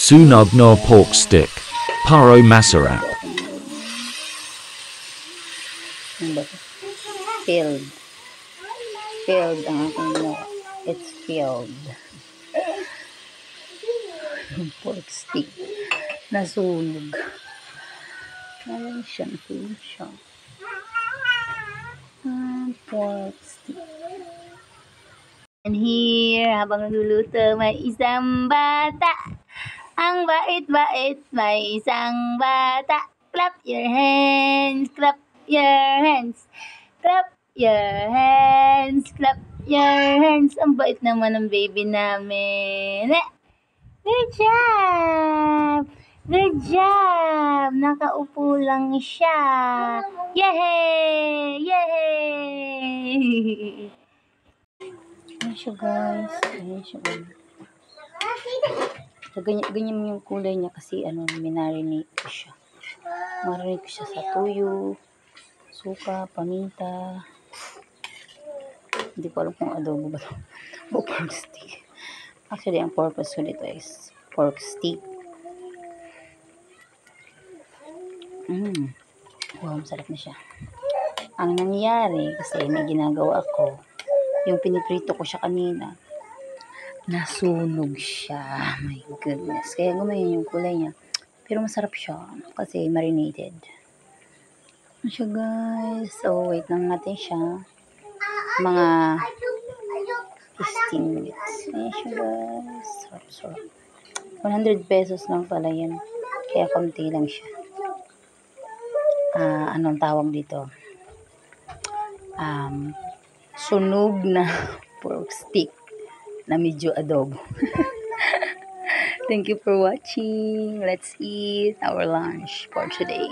Sunog no pork stick. Paro masarap. Ano ba ito? Filled. Filled ang aking ginawa. It's filled. Pork stick. Nasunog. Ayan siya. Nasunog siya. Pork stick. And here, habang nagluluto, may isang bata. Ang bait-bait, may isang bata. Clap your hands, clap your hands. Clap your hands, clap your hands. Ang bait naman ng baby namin. Good job! Good job! Nakaupo lang siya. Yay! Yay! Ayan siya guys. Ayan siya. So, ganyan yung kulay niya kasi minarinate ko siya. Marinate ko siya sa tuyo, suka, paminta. Hindi ko alam kung adobo ba ito. O pork stick. Actually, ang purpose ko dito is pork stick. Wow, masarap na siya. Ang nangyari, kasi may ginagawa ako, yung piniprito ko siya kanina, nasunog siya. My goodness. Kaya gumayon yung kulay niya. Pero masarap siya kasi marinated. Ano siya guys? So, wait lang natin siya. Mga 15 minutes. Ayan siya guys. Sarap. 100 pesos lang pala yan. Kaya konti lang siya. Anong tawag dito? Sunog na pork stick na medyo adobo. Thank you for watching. Let's eat our lunch for today.